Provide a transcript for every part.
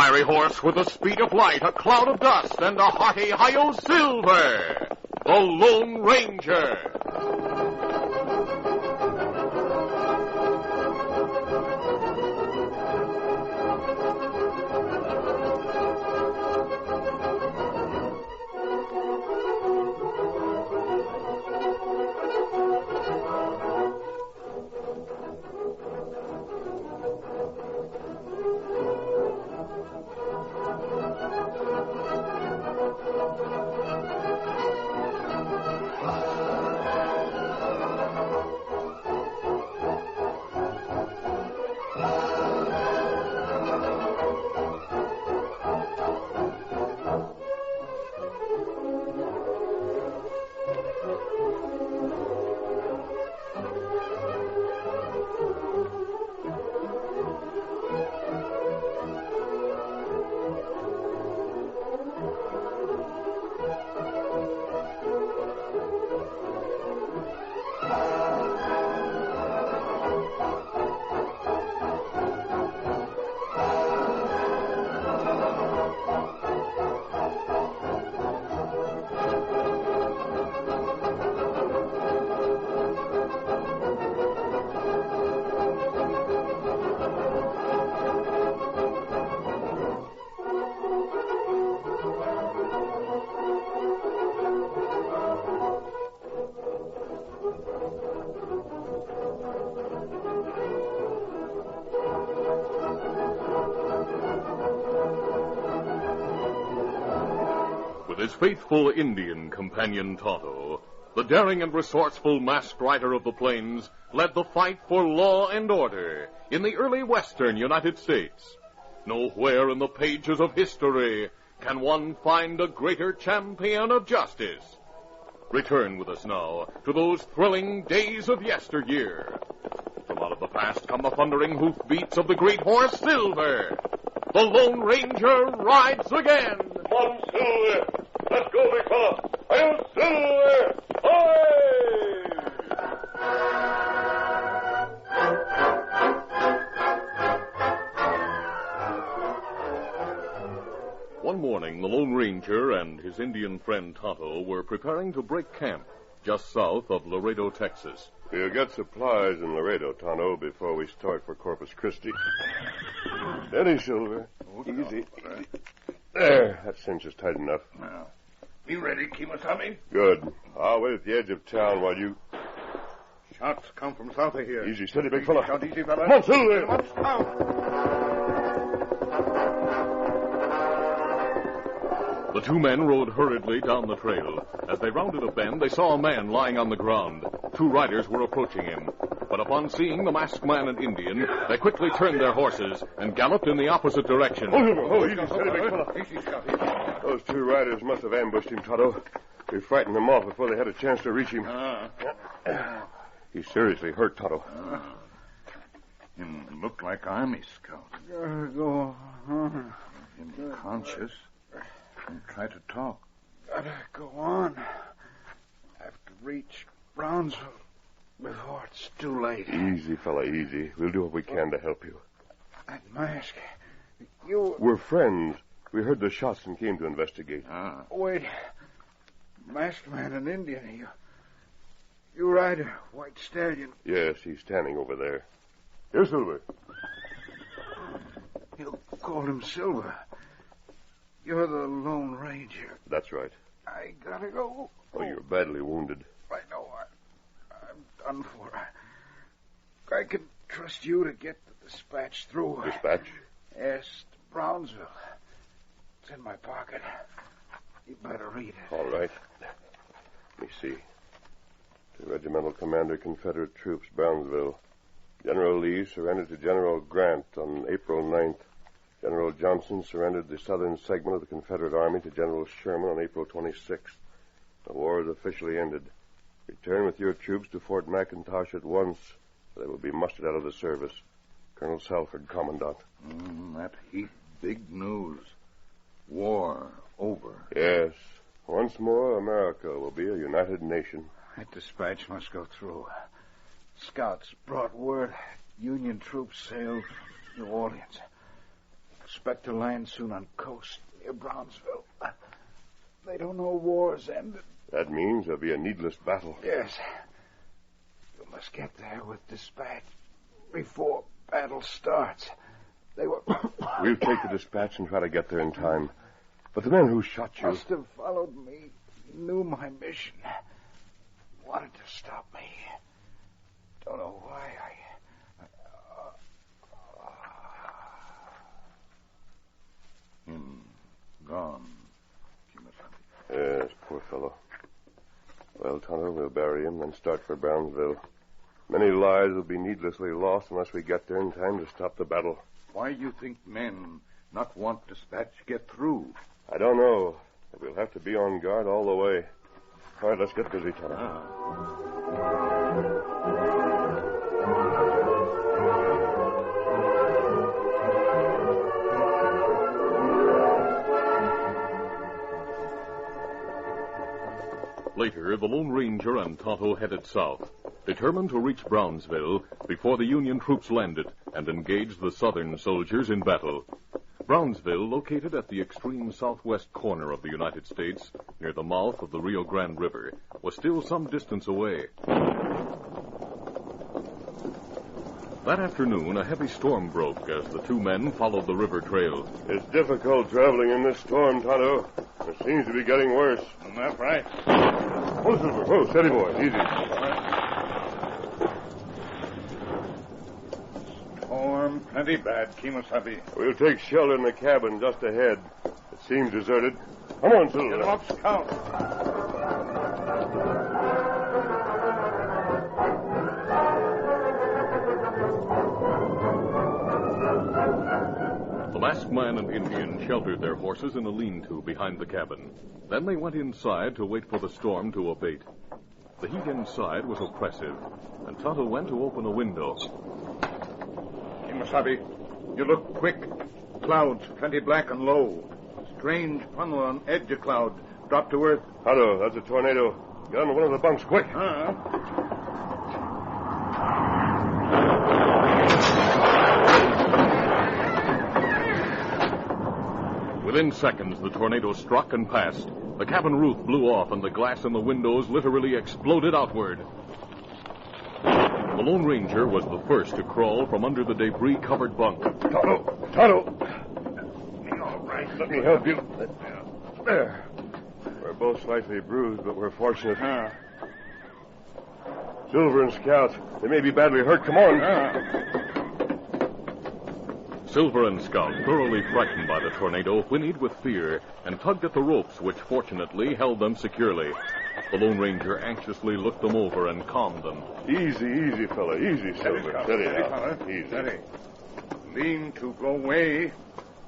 fiery horse with the speed of light, a cloud of dust, and a hearty hi-yo silver, the Lone Ranger. With his faithful Indian companion Tonto, the daring and resourceful masked rider of the plains led the fight for law and order in the early western United States. Nowhere in the pages of history can one find a greater champion of justice. Return with us now to those thrilling days of yesteryear. From out of the past come the thundering hoofbeats of the great horse Silver. The Lone Ranger rides again. Come on, Silver. Let's go, big fella. I'm Silver. Away! One morning, the Lone Ranger and his Indian friend Tonto were preparing to break camp just south of Laredo, Texas. We'll get supplies in Laredo, Tonto, before we start for Corpus Christi. Steady, Silver. Easy. There, that cinch is tight enough. Now, be ready, Kimasabi. Good. I'll wait at the edge of town while you... Shots come from south of here. Easy, steady, big fella. Shot easy, fella. Come on, Silver. Watch out. The two men rode hurriedly down the trail. As they rounded a bend, they saw a man lying on the ground. Two riders were approaching him. But upon seeing the masked man and Indian, they quickly turned their horses and galloped in the opposite direction. Oh, easy, steady, big fella. Those two riders must have ambushed him, Tonto. We frightened them off before they had a chance to reach him. He's seriously hurt, Tonto. Him look like army scout. Go on. Him conscious. And try to talk. Gotta go on. Have to reach Brownsville before it's too late. Easy, fella, easy. We'll do what we can to help you. That mask. You... We're friends. We heard the shots and came to investigate. Wait. Masked man and Indian. You ride a white stallion. Yes, he's standing over there. Here, Silver. You called him Silver. You're the Lone Ranger. That's right. I gotta go. Oh, you're badly wounded. I know. I'm done for. I can trust you to get the dispatch through. Dispatch? Yes, to Brownsville. It's in my pocket. You better read it. All right. Let me see. To Regimental Commander, Confederate Troops, Brownsville. General Lee surrendered to General Grant on April 9th. General Johnson surrendered the southern segment of the Confederate Army to General Sherman on April 26th. The war is officially ended. Return with your troops to Fort McIntosh at once, or they will be mustered out of the service. Colonel Salford, Commandant. That heap big news. War over. Yes. Once more, America will be a united nation. That dispatch must go through. Scouts brought word Union troops sailed New Orleans. Expect to land soon on coast near Brownsville. They don't know war's ended. That means there'll be a needless battle. Yes. You must get there with dispatch before battle starts. They were... We'll take the dispatch and try to get there in time. But the men who shot you... must have followed me, knew my mission, wanted to stop me. Don't know why Him gone. Yes, poor fellow. Well, Tonto, we'll bury him, then start for Brownsville. Many lives will be needlessly lost unless we get there in time to stop the battle. Why you think men not want dispatch get through? I don't know. But we'll have to be on guard all the way. All right, let's get busy, Tonto. Later, the Lone Ranger and Tonto headed south, determined to reach Brownsville before the Union troops landed and engaged the Southern soldiers in battle. Brownsville, located at the extreme southwest corner of the United States, near the mouth of the Rio Grande River, was still some distance away. That afternoon, a heavy storm broke as the two men followed the river trail. It's difficult traveling in this storm, Tonto. It seems to be getting worse. That's right. Oh, Silver. Oh, steady, boy. Easy. Storm plenty bad, Kemosabe. We'll take shelter in the cabin just ahead. It seems deserted. Come on, Silver. Get 'em up, Scout. The masked man and Indian sheltered their horses in a lean-to behind the cabin. Then they went inside to wait for the storm to abate. The heat inside was oppressive, and Tonto went to open a window. Kemosabe, you look quick. Clouds plenty black and low. Strange funnel on edge of cloud. Drop to earth. Tonto, that's a tornado. Get on one of the bunks, quick. Within seconds, the tornado struck and passed. The cabin roof blew off, and the glass in the windows literally exploded outward. The Lone Ranger was the first to crawl from under the debris-covered bunk. Tonto! All right, let me help you. There. We're both slightly bruised, but we're fortunate. Silver and Scout, they may be badly hurt. Come on. Silver and Scout, thoroughly frightened by the tornado, whinnied with fear and tugged at the ropes, which fortunately held them securely. The Lone Ranger anxiously looked them over and calmed them. Easy, fella. Easy, Silver. Steady now. Easy. Steady. Lean to go away.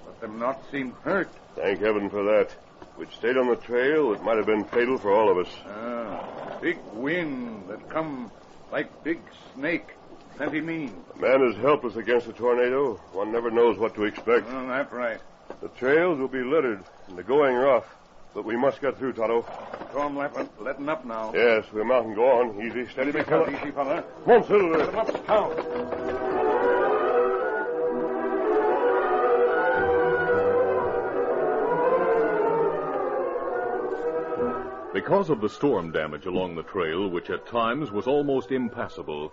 Let them not seem hurt. Thank heaven for that. If we'd stayed on the trail, it might have been fatal for all of us. Big wind that come like big snake. Plenty mean. A man is helpless against a tornado. One never knows what to expect. That's right. The trails will be littered and the going rough, but we must get through, Tonto. Storm letting up now. Yes, we'll mount and go on. Easy, steady, big fella. Easy, fella. Come on, Silver. Get 'em up, Scout. Because of the storm damage along the trail, which at times was almost impassable,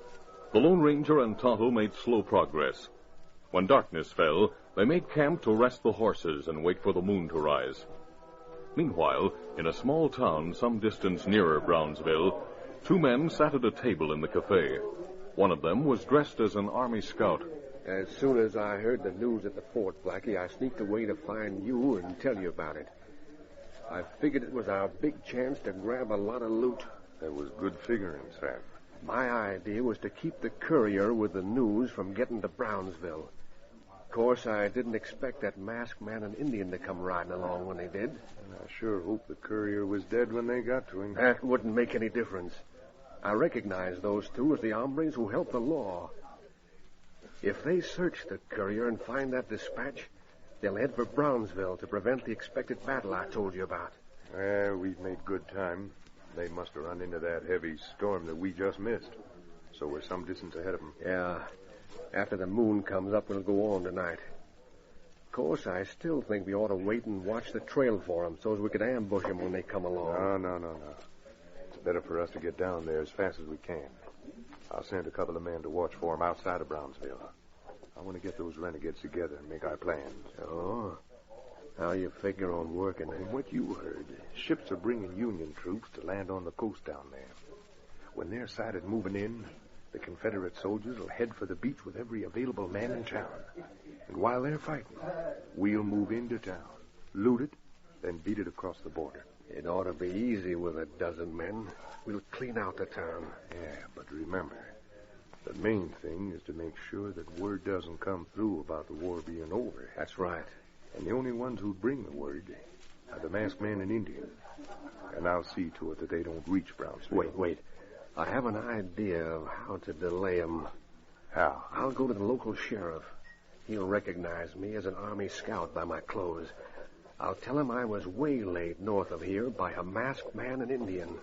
the Lone Ranger and Tonto made slow progress. When darkness fell, they made camp to rest the horses and wait for the moon to rise. Meanwhile, in a small town some distance nearer Brownsville, two men sat at a table in the cafe. One of them was dressed as an Army scout. As soon as I heard the news at the fort, Blackie, I sneaked away to find you and tell you about it. I figured it was our big chance to grab a lot of loot. That was good figuring, Sam. My idea was to keep the courier with the news from getting to Brownsville. Of course, I didn't expect that masked man and Indian to come riding along when they did. I sure hope the courier was dead when they got to him. That wouldn't make any difference. I recognize those two as the hombres who helped the law. If they search the courier and find that dispatch, they'll head for Brownsville to prevent the expected battle I told you about. We've made good time. They must have run into that heavy storm that we just missed. So we're some distance ahead of them. Yeah. After the moon comes up, we'll go on tonight. Of course, I still think we ought to wait and watch the trail for them so as we could ambush them when they come along. No. It's better for us to get down there as fast as we can. I'll send a couple of men to watch for them outside of Brownsville. I want to get those renegades together and make our plans. Oh, how you figure on working it? From what you heard, ships are bringing Union troops to land on the coast down there. When they're sighted moving in, the Confederate soldiers will head for the beach with every available man in town. And while they're fighting, we'll move into town, loot it, then beat it across the border. It ought to be easy with a dozen men. We'll clean out the town. Yeah, but remember, the main thing is to make sure that word doesn't come through about the war being over. That's right. And the only ones who bring the word are the masked man and Indian. And I'll see to it that they don't reach Brownsville. Wait. I have an idea of how to delay them. How? I'll go to the local sheriff. He'll recognize me as an Army scout by my clothes. I'll tell him I was waylaid north of here by a masked man and Indian.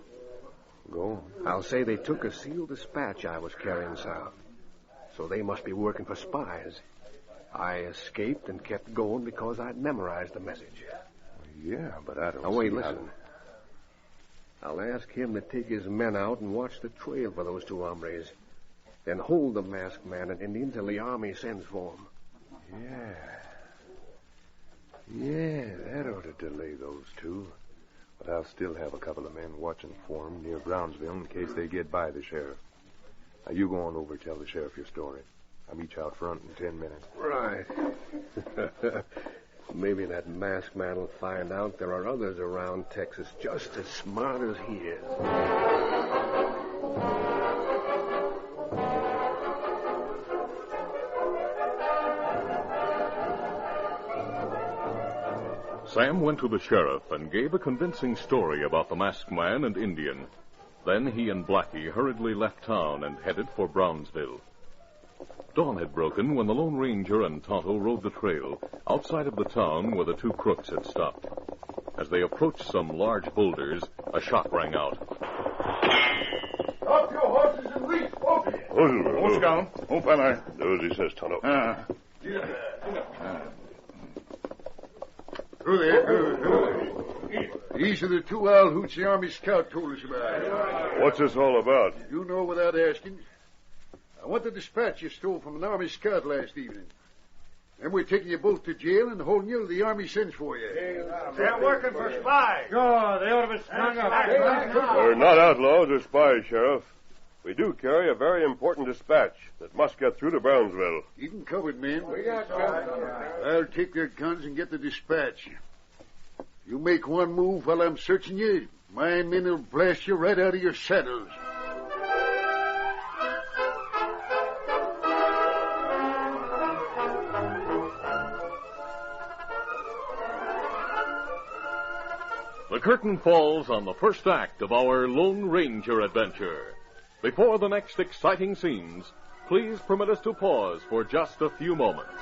Go on. I'll say they took a sealed dispatch I was carrying south. So they must be working for spies. I escaped and kept going because I'd memorized the message. Yeah, but I don't Now, wait, see listen. I'll ask him to take his men out and watch the trail for those two hombres. Then hold the masked man and Indian till the Army sends for them. Yeah, that ought to delay those two. But I'll still have a couple of men watching for them near Brownsville in case they get by the sheriff. Now, you go on over and tell the sheriff your story. I'll meet you out front in 10 minutes. Right. Maybe that masked man will find out there are others around Texas just as smart as he is. Sam went to the sheriff and gave a convincing story about the masked man and Indian. Then he and Blackie hurriedly left town and headed for Brownsville. Dawn had broken when the Lone Ranger and Tonto rode the trail outside of the town where the two crooks had stopped. As they approached some large boulders, a shot rang out. Stop your horses and leave, both of you. What's down? Oh, fella. Do as he says, Tonto. Through there. These are the two owl hoots the Army scout told us about. What's this all about? You know without asking. I want the dispatch you stole from an Army scout last evening. Then we're taking you both to jail and holding you till the Army sends for you. They're working for spies. Sure, they ought to be strung up. They're not outlaws or spies, Sheriff. We do carry a very important dispatch that must get through to Brownsville. Keep them covered, men. I'll take their guns and get the dispatch. You make one move while I'm searching you, my men will blast you right out of your saddles. The curtain falls on the first act of our Lone Ranger adventure. Before the next exciting scenes, please permit us to pause for just a few moments.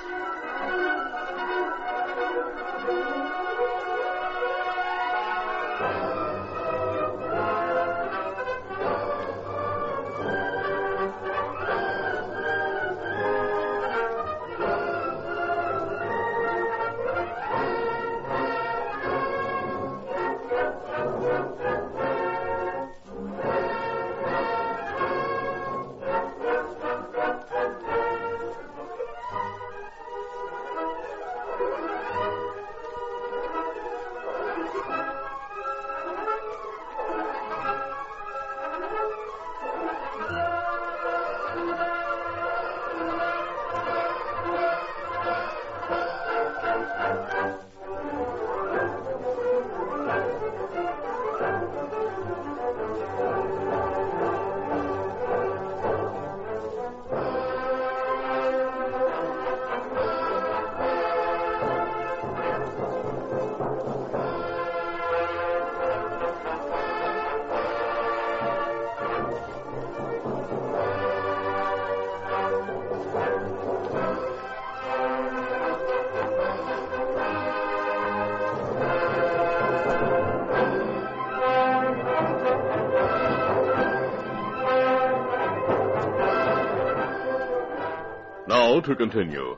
Now to continue.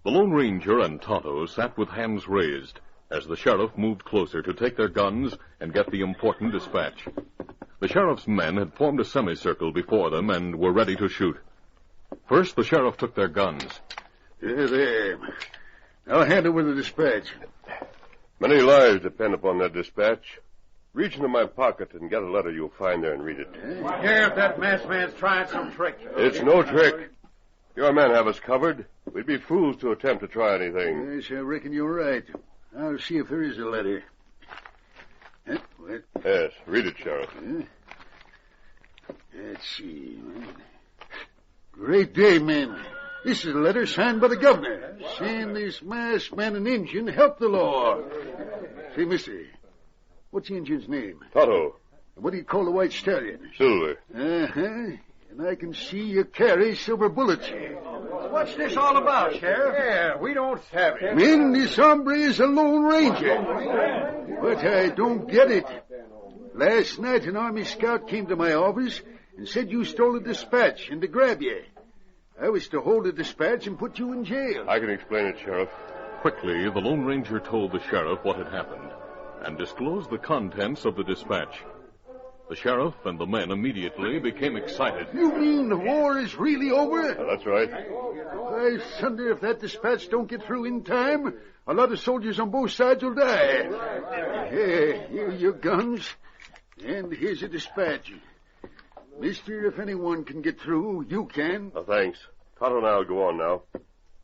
The Lone Ranger and Tonto sat with hands raised as the sheriff moved closer to take their guns and get the important dispatch. The sheriff's men had formed a semicircle before them and were ready to shoot. First, the sheriff took their guns. There. I'll hand over the dispatch. Many lives depend upon that dispatch. Reach into my pocket and get a letter you'll find there and read it. Here, if that masked man's trying some trick. It's no trick. Your men have us covered. We'd be fools to attempt to try anything. Yes, I reckon you're right. I'll see if there is a letter. What? Yes, read it, Sheriff. Let's see. Great day, men. This is a letter signed by the governor, saying this masked man and Injun help the law. Say, mister, what's the Injun's name? Tonto. What do you call the white stallion? Silver. Uh-huh. And I can see you carry silver bullets. What's this all about, Sheriff? Yeah, we don't have it. Men, this hombre is a Lone Ranger. But I don't get it. Last night, an Army scout came to my office and said you stole a dispatch and to grab you. I was to hold the dispatch and put you in jail. I can explain it, Sheriff. Quickly, the Lone Ranger told the sheriff what had happened and disclosed the contents of the dispatch. The sheriff and the men immediately became excited. You mean the war is really over? That's right. I wonder if that dispatch don't get through in time, a lot of soldiers on both sides will die. Here are your guns, and here's a dispatch. Mister, if anyone can get through, you can. Oh, thanks. Tonto and I'll go on now.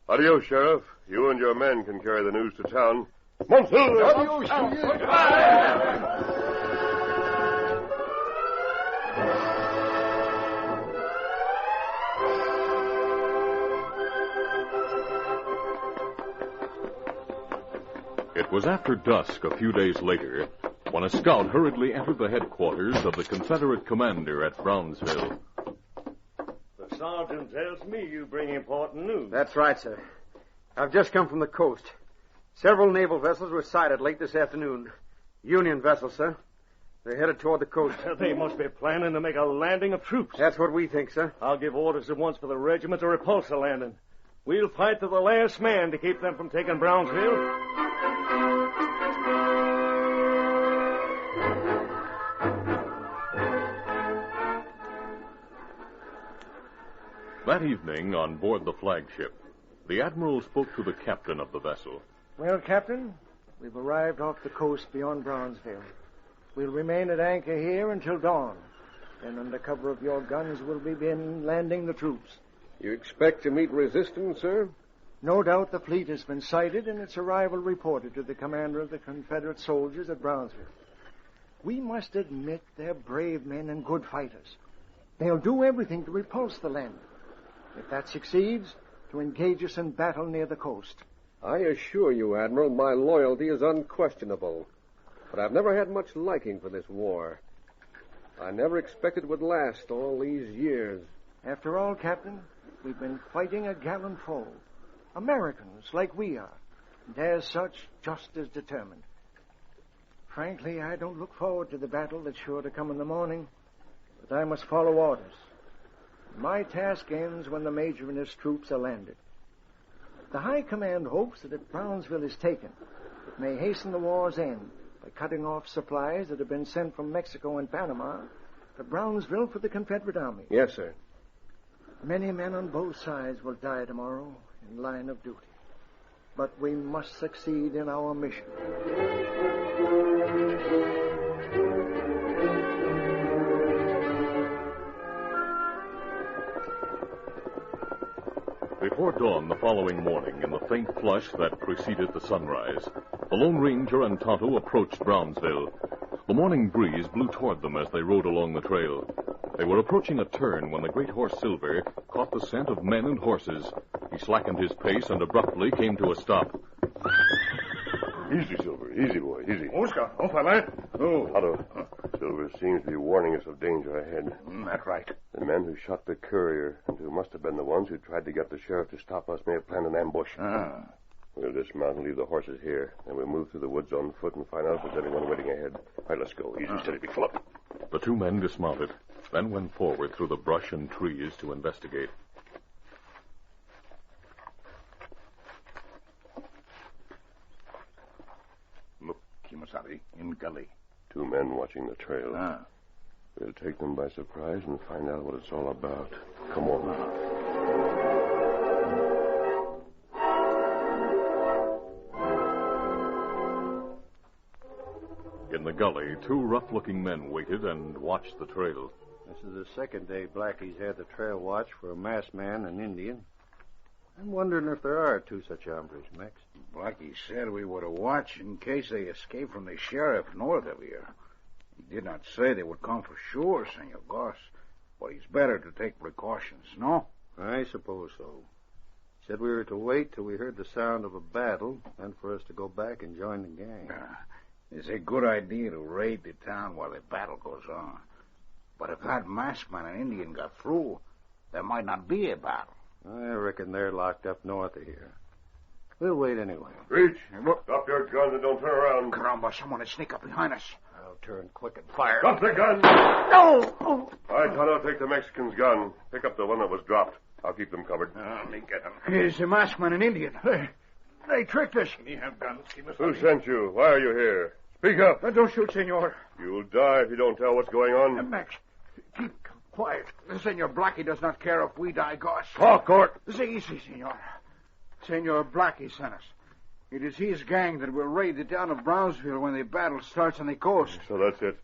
Adios, Sheriff. You and your men can carry the news to town. Mon Silver! Adios to you. It was after dusk a few days later when a scout hurriedly entered the headquarters of the Confederate commander at Brownsville. The sergeant tells me you bring important news. That's right, sir. I've just come from the coast. Several naval vessels were sighted late this afternoon. Union vessels, sir. They're headed toward the coast. They must be planning to make a landing of troops. That's what we think, sir. I'll give orders at once for the regiment to repulse the landing. We'll fight to the last man to keep them from taking Brownsville. That evening, on board the flagship, the admiral spoke to the captain of the vessel. Well, Captain, we've arrived off the coast beyond Brownsville. We'll remain at anchor here until dawn. Then, under cover of your guns, we'll begin landing the troops. You expect to meet resistance, sir? No doubt the fleet has been sighted and its arrival reported to the commander of the Confederate soldiers at Brownsville. We must admit they're brave men and good fighters. They'll do everything to repulse the landing. If that succeeds, to engage us in battle near the coast. I assure you, Admiral, my loyalty is unquestionable. But I've never had much liking for this war. I never expected it would last all these years. After all, Captain, we've been fighting a gallant foe. Americans, like we are, and as such, just as determined. Frankly, I don't look forward to the battle that's sure to come in the morning, but I must follow orders. My task ends when the Major and his troops are landed. The High Command hopes that if Brownsville is taken, it may hasten the war's end by cutting off supplies that have been sent from Mexico and Panama to Brownsville for the Confederate Army. Yes, sir. Many men on both sides will die tomorrow in line of duty. But we must succeed in our mission. Before dawn the following morning, in the faint flush that preceded the sunrise, the Lone Ranger and Tonto approached Brownsville. The morning breeze blew toward them as they rode along the trail. They were approaching a turn when the great horse Silver caught the scent of men and horses. He slackened his pace and abruptly came to a stop. Easy, Silver. Easy, boy. Easy. Oscar, off my line. Oh. Tonto, Silver seems to be warning us of danger ahead. That's right. The men who shot the courier and who must have been the ones who tried to get the sheriff to stop us may have planned an ambush. We'll dismount and leave the horses here. Then we'll move through the woods on foot and find out if there's anyone waiting ahead. All right, let's go. Easy, steady, big fella. The two men dismounted, then went forward through the brush and trees to investigate. What gully? 2 men watching the trail. Ah. We'll take them by surprise and find out what it's all about. Come on. In the gully, 2 rough-looking men waited and watched the trail. This is the second day Blackie's had the trail watch for a masked man and Indian. I'm wondering if there are 2 such hombres, Max. Blackie said we were to watch in case they escape from the sheriff north of here. He did not say they would come for sure, Senor Goss, but it's better to take precautions, no? I suppose so. He said we were to wait till we heard the sound of a battle, and for us to go back and join the gang. It's a good idea to raid the town while the battle goes on. But if that masked man and Indian got through, there might not be a battle. I reckon they're locked up north of here. We'll wait anyway. Reach! Drop your guns and don't turn around. Caramba, someone has sneaked up behind us. I'll turn quick and fire. Drop the gun! No! All right, Tonto, take the Mexican's gun. Pick up the one that was dropped. I'll keep them covered. Let me get him. Here's the masked man and Indian. They tricked us. We have guns. Who sent you? Why are you here? Speak up. Don't shoot, senor. You'll die if you don't tell what's going on. Max, keep quiet. Senor Blackie does not care if we die, Goss. Talk, Court. Easy, senor. Senor Blackie sent us. It is his gang that will raid the town of Brownsville when the battle starts on the coast. So that's it.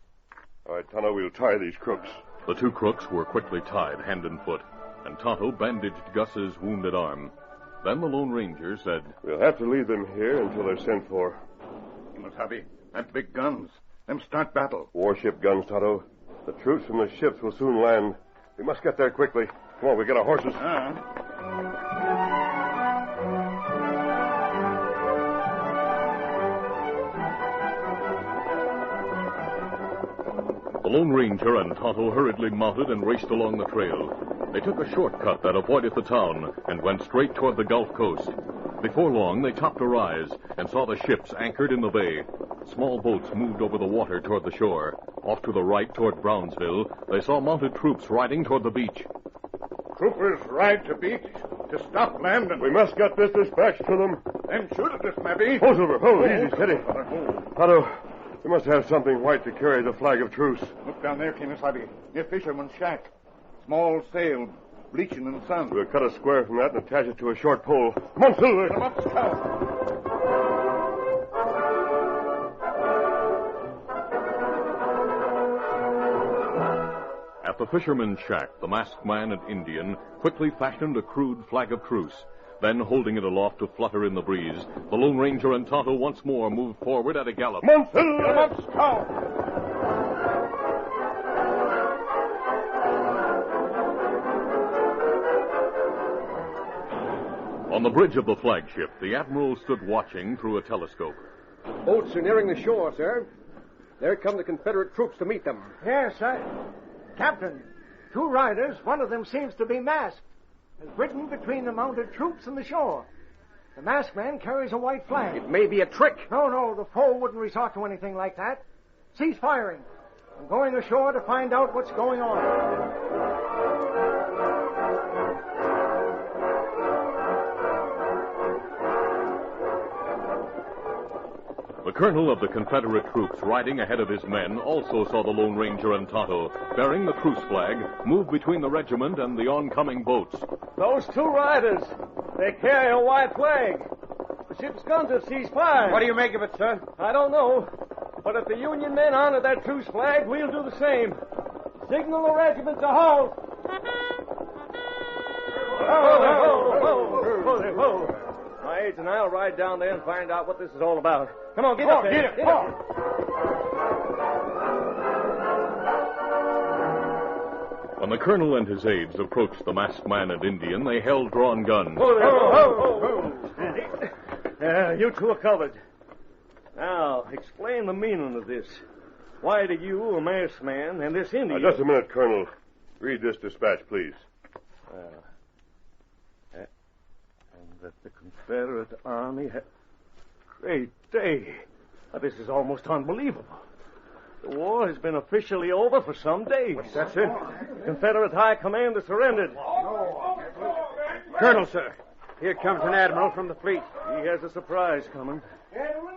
All right, Tonto, we'll tie these crooks. The 2 crooks were quickly tied hand and foot, and Tonto bandaged Gus's wounded arm. Then the Lone Ranger said, We'll have to leave them here until they're sent for. Masabi, that big guns. Them start battle. Warship guns, Tonto. The troops from the ships will soon land. We must get there quickly. Come on, we get our horses. The Lone Ranger and Tonto hurriedly mounted and raced along the trail. They took a shortcut that avoided the town and went straight toward the Gulf Coast. Before long, they topped a rise and saw the ships anchored in the bay. Small boats moved over the water toward the shore. Off to the right toward Brownsville, they saw mounted troops riding toward the beach. Troopers ride to beach to stop landing. We must get this dispatch to them. Then shoot at us, maybe. Hold, Silver. Hold. Easy, steady. Tonto, we must have something white to carry the flag of truce. Look down there, Kimasabi, near Fisherman's shack. Small sail, bleaching in the sun. We'll cut a square from that and attach it to a short pole. Come on, Silver. Come up, Scout. At the fisherman's shack, the masked man and Indian quickly fashioned a crude flag of truce. Then, holding it aloft to flutter in the breeze, the Lone Ranger and Tonto once more moved forward at a gallop. Come on, Silver. Come up, Scout. On the bridge of the flagship, the Admiral stood watching through a telescope. Boats are nearing the shore, sir. There come the Confederate troops to meet them. Yes, Captain, 2 riders, one of them seems to be masked, has ridden between the mounted troops and the shore. The masked man carries a white flag. It may be a trick. No, the foe wouldn't resort to anything like that. Cease firing. I'm going ashore to find out what's going on. The colonel of the Confederate troops riding ahead of his men also saw the Lone Ranger and Tonto, bearing the truce flag, move between the regiment and the oncoming boats. Those 2 riders, they carry a white flag. The ship's guns have ceased fire. What do you make of it, sir? I don't know. But if the Union men honor that truce flag, we'll do the same. Signal the regiment to halt. Whoa. My aides and I'll ride down there and find out what this is all about. Come on, get up there. Get up. When the colonel and his aides approached the masked man and Indian, they held drawn guns. You 2 are covered. Now, explain the meaning of this. Why do you, a masked man, and this Indian... Just a minute, Colonel. Read this dispatch, please. And that the Confederate Army had... Great day. Now, this is almost unbelievable. The war has been officially over for some days. That's it. Confederate High Command has surrendered. Colonel, sir. Here comes an admiral from the fleet. He has a surprise coming. Gentlemen,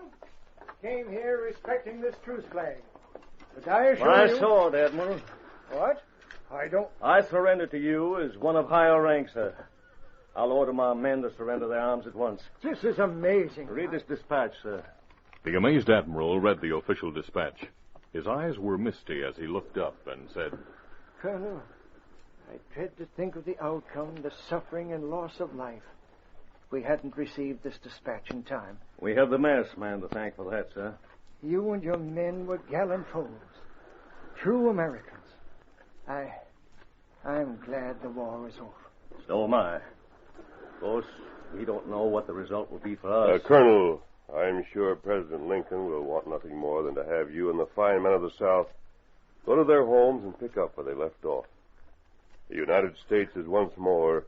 came here respecting this truce flag. But I assure My you... sword, Admiral. What? I don't... I surrender to you as one of higher rank, sir. I'll order my men to surrender their arms at once. This is amazing. Read this dispatch, sir. The amazed Admiral read the official dispatch. His eyes were misty as he looked up and said, Colonel, I dread to think of the outcome, the suffering and loss of life. We hadn't received this dispatch in time. We have the masked man to thank for that, sir. You and your men were gallant foes. True Americans. I'm glad the war is over. So am I. Of course, we don't know what the result will be for us. Colonel, I'm sure President Lincoln will want nothing more than to have you and the fine men of the South go to their homes and pick up where they left off. The United States is once more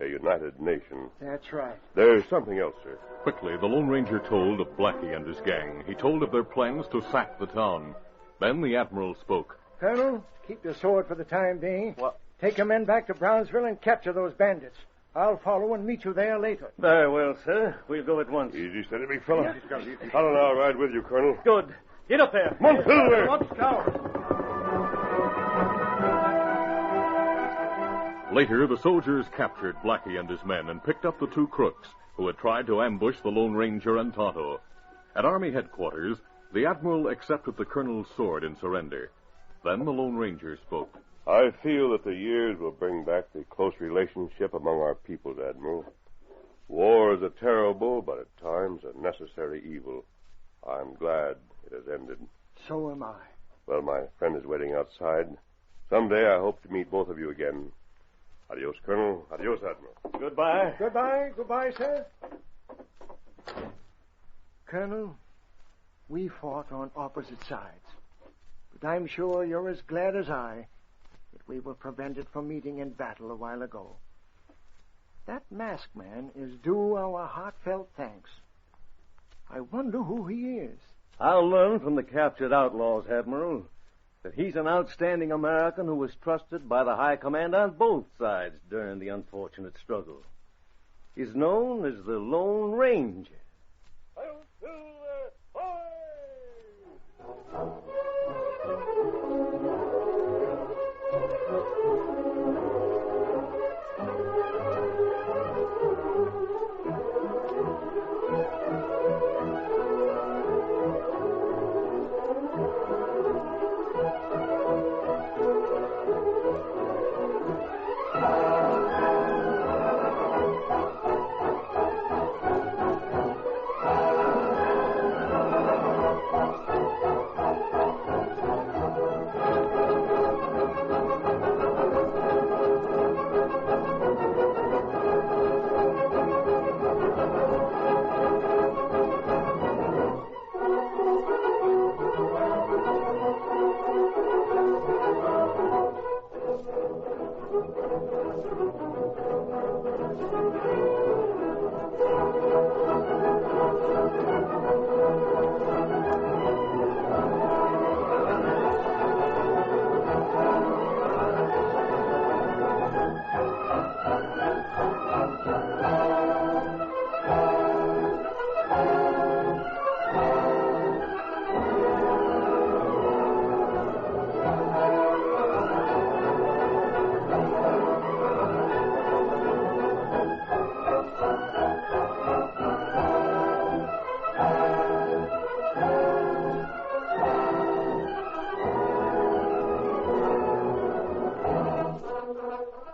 a united nation. That's right. There's something else, sir. Quickly, the Lone Ranger told of Blackie and his gang. He told of their plans to sack the town. Then the Admiral spoke. Colonel, keep your sword for the time being. What? Take your men back to Brownsville and capture those bandits. I'll follow and meet you there later. Very well, sir. We'll go at once. Easy, steady, big fella. Hal and I'll ride with you, Colonel. Good. Get up there. Montpelier! Watch cowards. Later, the soldiers captured Blackie and his men and picked up the two crooks who had tried to ambush the Lone Ranger and Tonto. At Army headquarters, the Admiral accepted the Colonel's sword in surrender. Then the Lone Ranger spoke. I feel that the years will bring back the close relationship among our peoples, Admiral. War is a terrible, but at times a necessary evil. I'm glad it has ended. So am I. Well, my friend is waiting outside. Someday I hope to meet both of you again. Adios, Colonel. Adios, Admiral. Goodbye. Goodbye. Goodbye, sir. Colonel, we fought on opposite sides. But I'm sure you're as glad as I that we were prevented from meeting in battle a while ago. That masked man is due our heartfelt thanks. I wonder who he is. I'll learn from the captured outlaws, Admiral, that he's an outstanding American who was trusted by the high command on both sides during the unfortunate struggle. He's known as the Lone Ranger.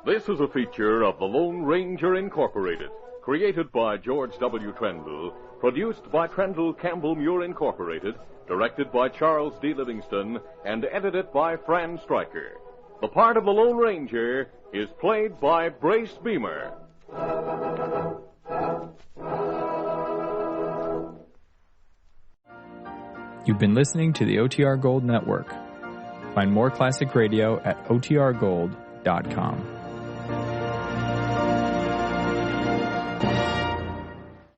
This is a feature of the Lone Ranger Incorporated, created by George W. Trendle, produced by Trendle Campbell Muir Incorporated, directed by Charles D. Livingston, and edited by Fran Stryker. The part of the Lone Ranger is played by Brace Beamer. You've been listening to the OTR Gold Network. Find more classic radio at otrgold.com.